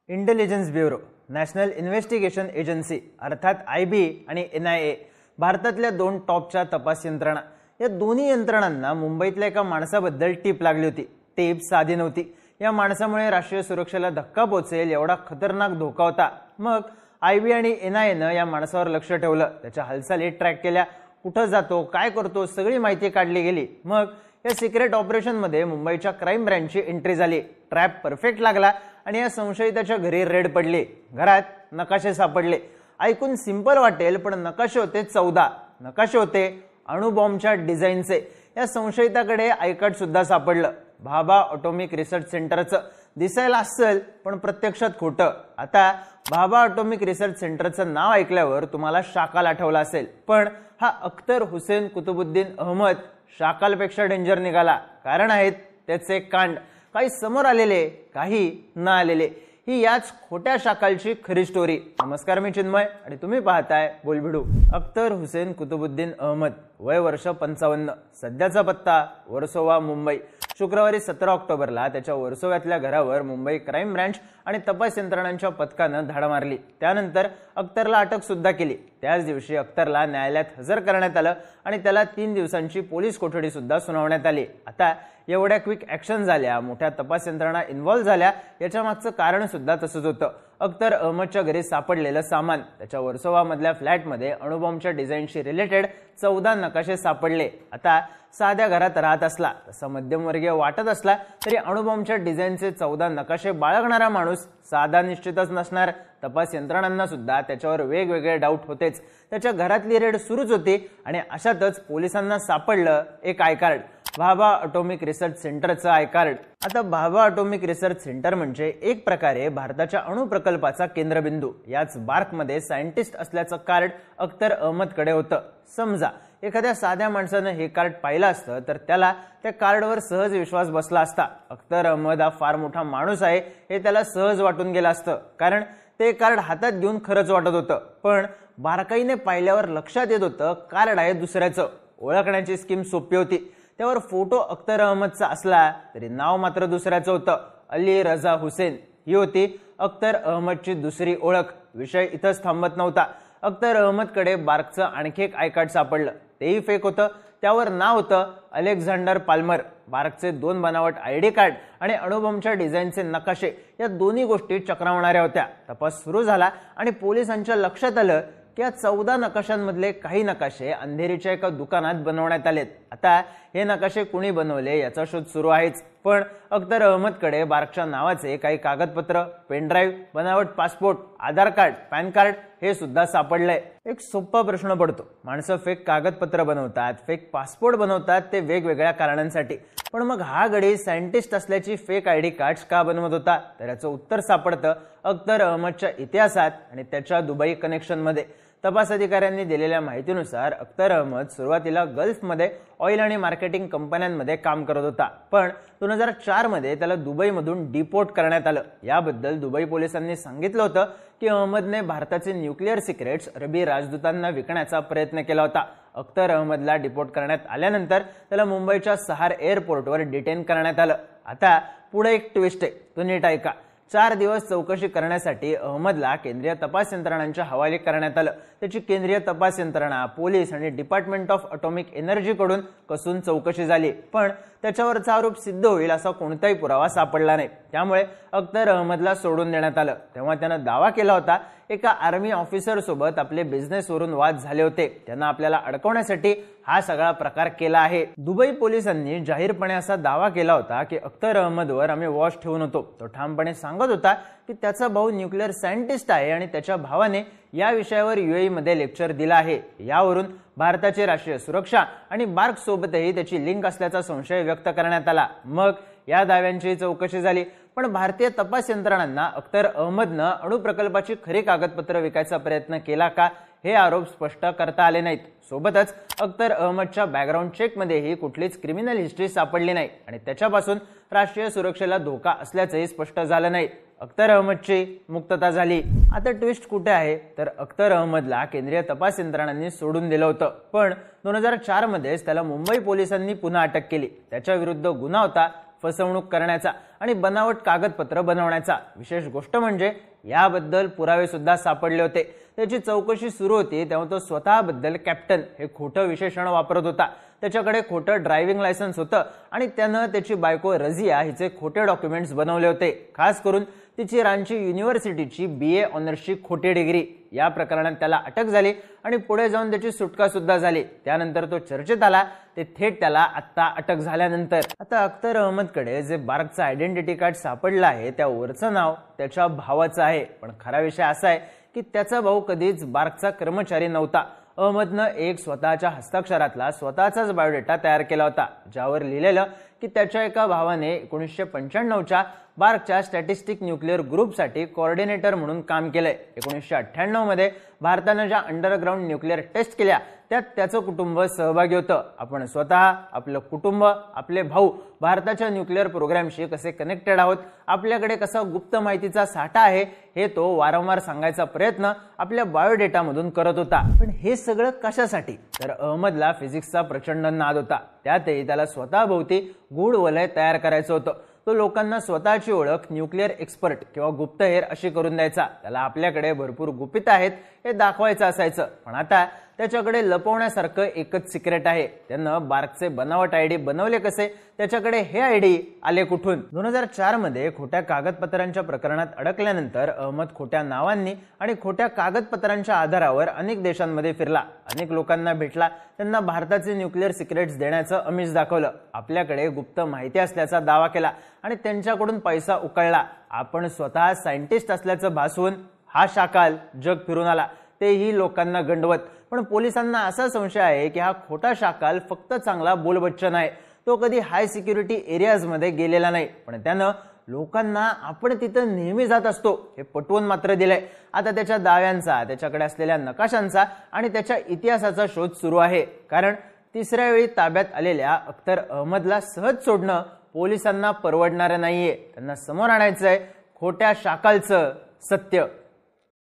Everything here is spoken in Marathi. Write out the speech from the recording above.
Intelligence bureau, national investigation agency अर्थात IB आणि NIA भारतातल्या दोन टॉपच्या तपास यंत्रणा, या दोन्ही यंत्रणांना मुंबईतल्या एका माणसाबद्दल टीप लागली होती. टीप साधी नव्हती. या माणसामुळे राष्ट्रीय सुरक्षेला धक्का पोहोचेल एवढा खतरनाक धोका होता. मग IB आणि NIAनं या माणसावर लक्ष ठेवलं, त्याच्या हालचाली ट्रॅक केल्या, कुठं जातो, काय करतो, सगळी माहिती काढली गेली. मग या सिक्रेट ऑपरेशन मध्ये मुंबईच्या क्राईम ब्रँचची एंट्री झाली. ट्रॅप परफेक्ट लागला आणि या संशयिताच्या घरी रेड पडली. घरात नकाशे सापडले. ऐकून सिंपल वाटेल, पण नकाशे होते 14. नकाशे होते अणुबॉम्बच्या डिझाईनचे. या संशयिताकडे आय कार्ड सुद्धा सापडलं, भाभा ॲटॉमिक रिसर्च सेंटरचं. दिसायला असेल पण प्रत्यक्षात खोटं. आता भाभा ॲटॉमिक रिसर्च सेंटरचं नाव ऐकल्यावर तुम्हाला शाकाल आठवला असेल, पण हा अख्तर हुसेन कुतुबुद्दीन अहमद शाकालपेक्षा डेंजर निघाला. कारण आहेत त्याचे कांड, काही समोर आलेले, काही न आलेले. ही याच खोट्या शाकालची खरी स्टोरी. नमस्कार, मी चिन्मय आणि तुम्ही पाहताय बोलबिडू. अख्तर हुसेन कुतुबुद्दीन अहमद, वय वर्ष 55, सध्याचा पत्ता वर्सोवा, मुंबई. शुक्रवारी 17 ऑक्टोबरला त्याच्या वर्सोव्यातल्या घरावर मुंबई क्राईम ब्रँच आणि तपास यंत्रणांच्या पथकानं धाड मारली. त्यानंतर अख्तरला अटक सुद्धा केली. त्याच दिवशी अख्तरला न्यायालयात हजर करण्यात आलं आणि त्याला 3 दिवसांची पोलीस कोठडी सुद्धा सुनावण्यात आली. आता एवढ्या क्विक ऍक्शन झाल्या, मोठ्या तपास यंत्रणा इन्व्हॉल्व्ह झाल्या, याच्या मागचं कारण सुद्धा तसंच होतं. अख्तर अहमदच्या घरी सापडलेलं सामान, त्याच्या वर्सोवा मधल्या फ्लॅटमध्ये अणुबॉम्बच्या डिझाईनशी रिलेटेड 14 नकाशे सापडले. आता साध्या घरात राहत असला, तसा मध्यमवर्गीय वाटत असला तरी अणुबॉम्बच्या डिझाईनचे 14 नकाशे बाळगणारा माणूस साधा निश्चितच नसणार. तपास यंत्रणांना सुद्धा त्याच्यावर वेगवेगळे डाऊट होतेच. त्याच्या घरातली रेड सुरूच होती आणि अशातच पोलिसांना सापडलं एक I card, Bhabha atomic research सेंटरचं आय कार्ड. आता भाभा ॲटॉमिक रिसर्च सेंटर म्हणजे एक प्रकारे भारताच्या अणु प्रकल्पाचा केंद्रबिंदू. याच बार्कमध्ये सायंटिस्ट असल्याचं कार्ड अख्तर अहमदकडे होतं. समजा एखाद्या साध्या माणसानं हे कार्ड पाहिलं असतं तर त्याला त्या कार्डवर सहज विश्वास बसला असता. अख्तर अहमद हा फार मोठा माणूस आहे हे त्याला सहज वाटून गेलं असतं, कारण ते कार्ड हातात घेऊन खरंच वाटत होतं. पण बारकाईने पाहिल्यावर लक्षात येत होतं कार्ड आहे दुसऱ्याचं. ओळखण्याची स्कीम सोपी होती. त्यावर फोटो अख्तर अहमदचा असला तरी नाव मात्र दुसऱ्याचं होतं, अली रजा हुसेन. ही होती अख्तर अहमदची दुसरी ओळख. विषय इथंच थांबत नव्हता. अख्तर अहमदकडे बार्कचं आणखी एक आय कार्ड सापडलं. तेही फेक होतं. त्यावर नाव होतं अलेक्झांडर पाल्मर. बार्कचे 2 बनावट ID कार्ड आणि अणुबॉम्बच्या डिझाईनचे नकाशे, या दोन्ही गोष्टी चक्रावणाऱ्या होत्या. तपास सुरू झाला आणि पोलिसांच्या लक्षात आलं की या 14 नकाशांमधले काही नकाशे अंधेरीच्या एका दुकानात बनवण्यात आलेत. आता हे नकाशे कुणी बनवले याचा शोध सुरू आहेच. पण अख्तर अहमदकडे बार्कच्या नावाचे काही कागदपत्र, पेनड्राईव्ह, बनावट पासपोर्ट, आधार कार्ड, पॅन कार्ड हे सुद्धा सापडलंय. एक सोपा प्रश्न पडतो, माणसं फेक कागदपत्र बनवतात, फेक पासपोर्ट बनवतात, ते वेगवेगळ्या कारणांसाठी. पण मग हा गडी सायंटिस्ट असल्याची फेक ID कार्ड्स का बनवत होता? तर याचं उत्तर सापडतं अख्तर अहमदच्या इतिहासात आणि त्याच्या दुबई कनेक्शनमध्ये. तपास अधिकाऱ्यांनी दिलेल्या माहितीनुसार अख्तर अहमद सुरुवातीला गल्फमध्ये ऑइल आणि मार्केटिंग कंपन्यांमध्ये काम करत होता. पण 2004 मध्ये त्याला दुबईमधून डिपोर्ट करण्यात आलं. याबद्दल दुबई पोलिसांनी सांगितलं होतं की अहमदने भारताचे न्यूक्लिअर सिक्रेट्स अरबी राजदूतांना विकण्याचा प्रयत्न केला होता. अख्तर अहमदला डिपोर्ट करण्यात आल्यानंतर त्याला मुंबईच्या सहार एअरपोर्टवर डिटेन करण्यात आलं. आता पुढे एक ट्विस्ट आहे, तो नीट ऐका. 4 दिवस चौकशी करण्यासाठी अहमदला केंद्रीय तपास यंत्रणांच्या हवाले करण्यात आलं. त्याची केंद्रीय तपास यंत्रणा, पोलीस आणि डिपार्टमेंट ऑफ ॲटॉमिक एनर्जी कडून कसून चौकशी झाली. पण त्याच्यावरचा आरोप सिद्ध होईल असा कोणताही पुरावा सापडला नाही. त्यामुळे अख्तर अहमदला सोडून देण्यात आलं. तेव्हा त्यानं दावा केला होता एका आर्मी ऑफिसर सोबत आपले बिझनेसवरून वाद झाले होते, त्यांना आपल्याला अडकवण्यासाठी हा सगळा प्रकार केला आहे. दुबई पोलिसांनी जाहीरपणे असा दावा केला होता की अख्तर अहमदवर आम्ही वॉच ठेवून होतो. तो ठामपणे सांगत होता की त्याचा भाऊ न्यूक्लिअर सायंटिस्ट आहे आणि त्याच्या भावाने या विषयावर UAE मध्ये लेक्चर दिला आहे. यावरून भारताची राष्ट्रीय सुरक्षा आणि बार्क सोबतही त्याची लिंक असल्याचा संशय व्यक्त करण्यात आला. मग या दाव्यांची चौकशी झाली. पण भारतीय तपास यंत्रणांना अख्तर अहमदनं अणुप्रकल्पाची खरी कागदपत्र विकायचा प्रयत्न केला का हे आरोप स्पष्ट करता आले नाहीत. सोबतच अख्तर अहमदच्या बॅकग्राऊंड चेकमध्येही कुठलीच क्रिमिनल हिस्ट्री सापडली नाही आणि त्याच्यापासून राष्ट्रीय सुरक्षेला धोका असल्याचंही स्पष्ट झालं नाही. अख्तर अहमदची मुक्तता झाली. आता ट्विस्ट कुठे आहे तर अख्तर अहमदला केंद्रीय तपास यंत्रणांनी सोडून दिलं होतं. पण 2004 मध्येच त्याला मुंबई पोलिसांनी पुन्हा अटक केली. त्याच्या विरुद्ध गुन्हा होता फसवणूक करण्याचा आणि बनावट कागदपत्र बनवण्याचा। विशेष गोष्ट म्हणजे याबद्दल पुरावे सुद्धा सापडले होते। त्याची चौकशी सुरू होती तेव्हा तो स्वतःबद्दल कॅप्टन हे खोटं विशेषण वापरत होता। त्याच्याकडे खोटं ड्रायव्हिंग लायसन्स होतं आणि त्यानं त्याची बायको रझिया हिचे खोटे डॉक्युमेंट्स बनवले होते, खास करून तिची रांची युनिव्हर्सिटीची BA ऑनर्सची खोटी डिग्री। या प्रकरणात त्याला अटक झाली आणि पुढे जाऊन त्याची सुटका सुद्धा झाली। त्यानंतर तो चर्चेत आला ते थेट त्याला आता अटक झाल्यानंतर। आता अख्तर अहमदकडे जे बार्कचं आयडेंटिटी कार्ड सापडलं आहे त्यावरचं नाव त्याच्या भावाचं आहे, पण खरा विषय असा आहे की त्याचा भाऊ कधीच बार्कचा कर्मचारी नव्हता। अहमदनं एक स्वतःच्या हस्ताक्षरातला स्वतःचाच बायोडेटा तयार केला होता, ज्यावर लिहिलेलं की त्याच्या एका भावाने 1995च्या बार्कच्या स्टॅटिस्टिक न्यूक्लिअर ग्रुपसाठी कोऑर्डिनेटर म्हणून काम केलंय। 1998 मध्ये भारतानं ज्या अंडरग्राउंड न्यूक्लिअर टेस्ट केल्या त्यात त्याचं कुटुंब सहभागी होतं। आपण स्वतः, आपलं कुटुंब, आपले भाऊ भारताच्या न्यूक्लिअर प्रोग्रामशी कसे कनेक्टेड आहोत, आपल्याकडे कसा गुप्त माहितीचा साठा आहे हे तो वारंवार सांगायचा प्रयत्न आपल्या बायोडेटामधून करत होता। पण हे सगळं कशासाठी? तर अहमदला फिजिक्सचा प्रचंड नाद होता, त्यातही त्याला स्वतःभोवती गूढ वलय तयार करायचं होतं। तो लोकांना स्वतःची ओळख न्यूक्लिअर एक्सपर्ट किंवा गुप्तहेर अशी करून द्यायचा। त्याला आपल्याकडे भरपूर गुपित आहेत हे दाखवायचं असायचं। पण आता त्याच्याकडे लपवण्यासारखं एकच सिक्रेट आहे, त्यानं बार्कचे बनावट आयडी बनवले कसे, त्याच्याकडे हे आयडी आले कुठून? 2004 मध्ये खोट्या कागदपत्रांच्या प्रकरणात अडकल्यानंतर अहमद खोट्या नावांनी आणि खोट्या कागदपत्रांच्या आधारावर अनेक देशांमध्ये फिरला, अनेक लोकांना भेटला, त्यांना भारताचे न्यूक्लिअर सिक्रेट्स देण्याचं आमिष दाखवलं, आपल्याकडे गुप्त माहिती असल्याचा दावा केला आणि त्यांच्याकडून पैसा उकळला। आपण स्वतः सायंटिस्ट असल्याचं भासवून हा शाकाल जग फिरून आला, तेही लोकांना गंडवत। पण पोलिसांना असा संशय आहे की हा खोटा शाकाल फक्त चांगला बोलबच्चन आहे, तो कधी हाय सिक्युरिटी एरियाज मध्ये गेलेला नाही, पण त्यानं लोकांना आपण तिथं नेहमी जात असतो हे पटवून मात्र दिलंय। आता त्याच्या दाव्यांचा, त्याच्याकडे असलेल्या नकाशांचा आणि त्याच्या इतिहासाचा शोध सुरू आहे, कारण तिसऱ्या वेळी ताब्यात आलेल्या अख्तर अहमदला सहज सोडणं पोलिसांना परवडणारं नाहीये। त्यांना समोर आणायचंय खोट्या शाकालचं सत्य।